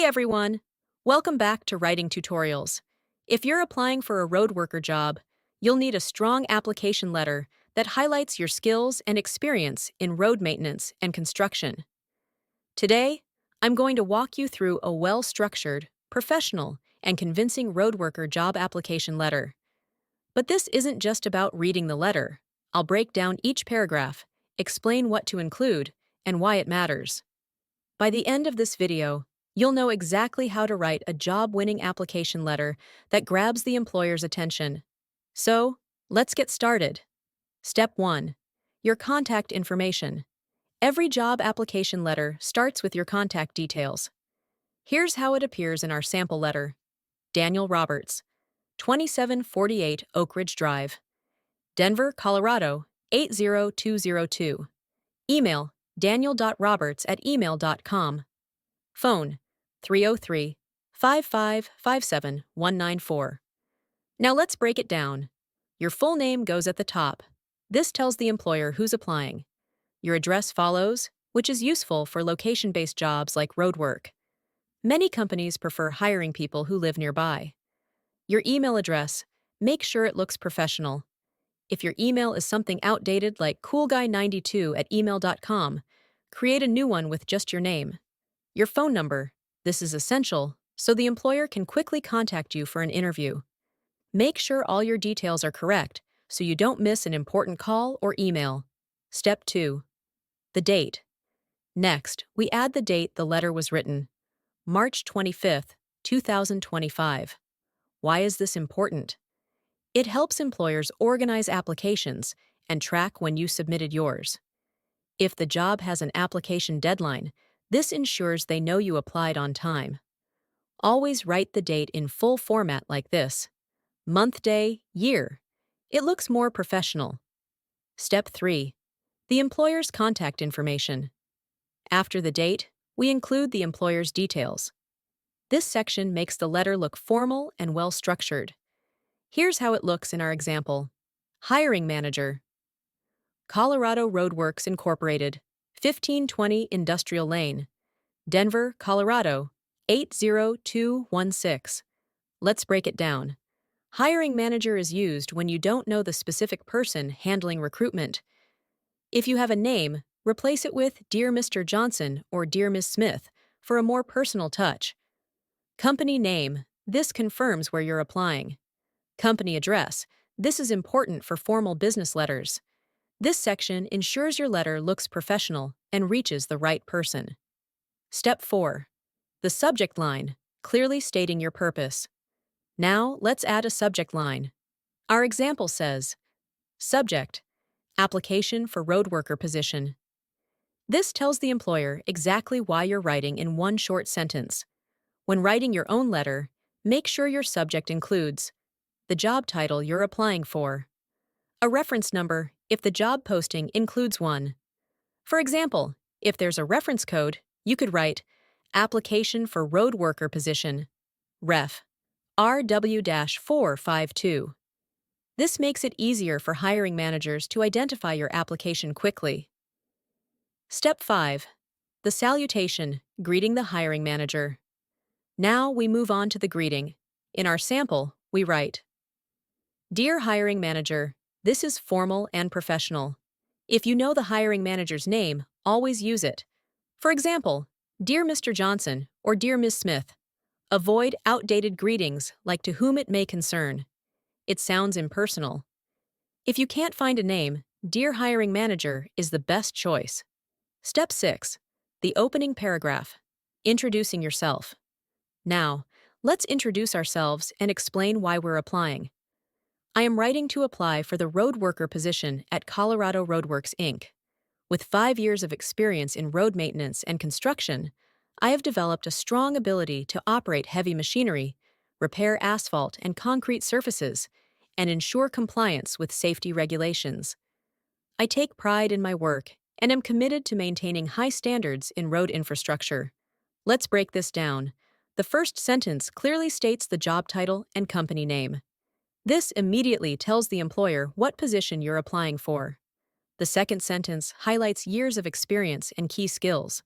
Hey everyone! Welcome back to Writing Tutorials. If you're applying for a road worker job, you'll need a strong application letter that highlights your skills and experience in road maintenance and construction. Today, I'm going to walk you through a well-structured, professional, and convincing road worker job application letter. But this isn't just about reading the letter. I'll break down each paragraph, explain what to include, and why it matters. By the end of this video, you'll know exactly how to write a job-winning application letter that grabs the employer's attention. So, let's get started. Step 1. Your contact information. Every job application letter starts with your contact details. Here's how it appears in our sample letter. Daniel Roberts, 2748 Oak Ridge Drive, Denver, Colorado, 80202. Email, daniel.roberts@email.com. Phone, 303-5557194. Now let's break it down. Your full name goes at the top. This tells the employer who's applying. Your address follows, which is useful for location-based jobs like roadwork. Many companies prefer hiring people who live nearby. Your email address, make sure it looks professional. If your email is something outdated like coolguy92@email.com, create a new one with just your name. Your phone number. This is essential, so the employer can quickly contact you for an interview. Make sure all your details are correct so you don't miss an important call or email. Step 2. The date. Next, we add the date the letter was written. March 25th, 2025. Why is this important? It helps employers organize applications and track when you submitted yours. If the job has an application deadline, this ensures they know you applied on time. Always write the date in full format like this. Month, day, year. It looks more professional. Step 3. The employer's contact information. After the date, we include the employer's details. This section makes the letter look formal and well-structured. Here's how it looks in our example. Hiring manager. Colorado Roadworks Incorporated, 1520 Industrial Lane, Denver, Colorado, 80216. Let's break it down. Hiring manager is used when you don't know the specific person handling recruitment. If you have a name, replace it with Dear Mr. Johnson or Dear Ms. Smith for a more personal touch. Company name. This confirms where you're applying. Company address. This is important for formal business letters. This section ensures your letter looks professional and reaches the right person. Step 4. The subject line, clearly stating your purpose. Now, let's add a subject line. Our example says, Subject, application for road worker position. This tells the employer exactly why you're writing in one short sentence. When writing your own letter, make sure your subject includes the job title you're applying for, a reference number if the job posting includes one. For example, if there's a reference code, you could write Application for Road Worker Position, Ref. RW-452. This makes it easier for hiring managers to identify your application quickly. Step 5. The salutation, greeting the hiring manager. Now we move on to the greeting. In our sample, we write, Dear hiring manager, this is formal and professional. If you know the hiring manager's name, always use it. For example, Dear Mr. Johnson or Dear Ms. Smith. Avoid outdated greetings like to whom it may concern. It sounds impersonal. If you can't find a name, Dear hiring manager is the best choice. Step 6. The opening paragraph. Introducing yourself. Now, let's introduce ourselves and explain why we're applying. I am writing to apply for the road worker position at Colorado Roadworks, Inc. With 5 years of experience in road maintenance and construction, I have developed a strong ability to operate heavy machinery, repair asphalt and concrete surfaces, and ensure compliance with safety regulations. I take pride in my work and am committed to maintaining high standards in road infrastructure. Let's break this down. The first sentence clearly states the job title and company name. This immediately tells the employer what position you're applying for. The second sentence highlights years of experience and key skills.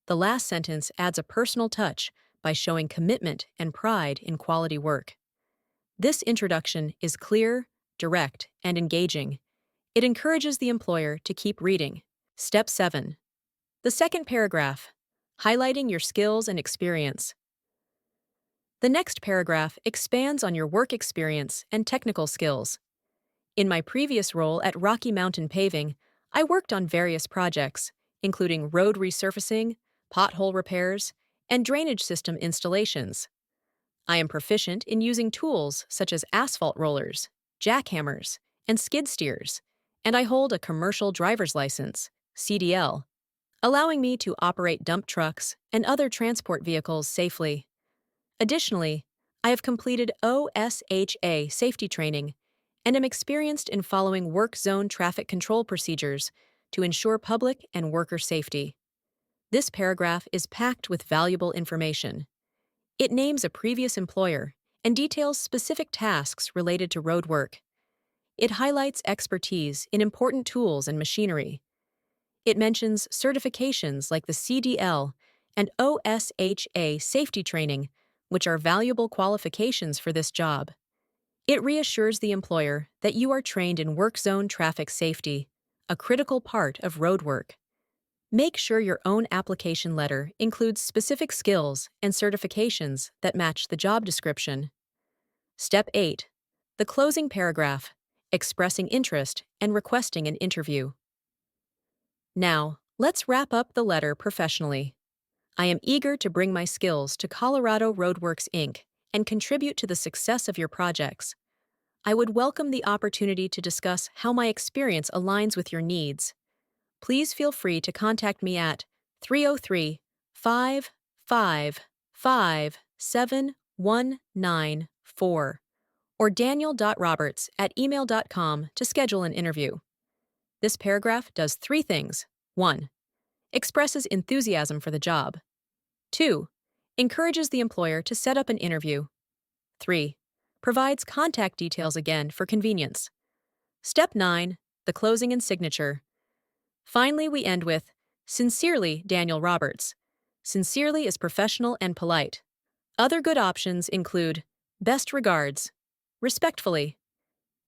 The last sentence adds a personal touch by showing commitment and pride in quality work. This introduction is clear, direct, and engaging. It encourages the employer to keep reading. Step 7. The second paragraph, highlighting your skills and experience. The next paragraph expands on your work experience and technical skills. In my previous role at Rocky Mountain Paving, I worked on various projects, including road resurfacing, pothole repairs, and drainage system installations. I am proficient in using tools such as asphalt rollers, jackhammers, and skid steers, and I hold a commercial driver's license, CDL, allowing me to operate dump trucks and other transport vehicles safely. Additionally, I have completed OSHA safety training and am experienced in following work zone traffic control procedures to ensure public and worker safety. This paragraph is packed with valuable information. It names a previous employer and details specific tasks related to road work. It highlights expertise in important tools and machinery. It mentions certifications like the CDL and OSHA safety training, which are valuable qualifications for this job. It reassures the employer that you are trained in work zone traffic safety, a critical part of road work. Make sure your own application letter includes specific skills and certifications that match the job description. Step 8. The closing paragraph, expressing interest and requesting an interview. Now, let's wrap up the letter professionally. I am eager to bring my skills to Colorado Roadworks, Inc. and contribute to the success of your projects. I would welcome the opportunity to discuss how my experience aligns with your needs. Please feel free to contact me at 303-555-7194 or daniel.roberts@email.com to schedule an interview. This paragraph does 3 things. 1. Expresses enthusiasm for the job. 2. Encourages the employer to set up an interview. 3. Provides contact details again for convenience. Step 9. The closing and signature. Finally, we end with, "Sincerely, Daniel Roberts." Sincerely is professional and polite. Other good options include, "Best regards," "Respectfully."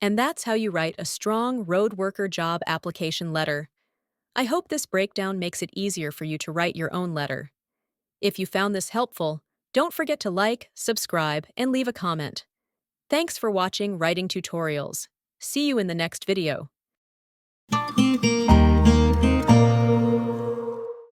And that's how you write a strong road worker job application letter. I hope this breakdown makes it easier for you to write your own letter. If you found this helpful, don't forget to like, subscribe, and leave a comment. Thanks for watching Writing Tutorials. See you in the next video.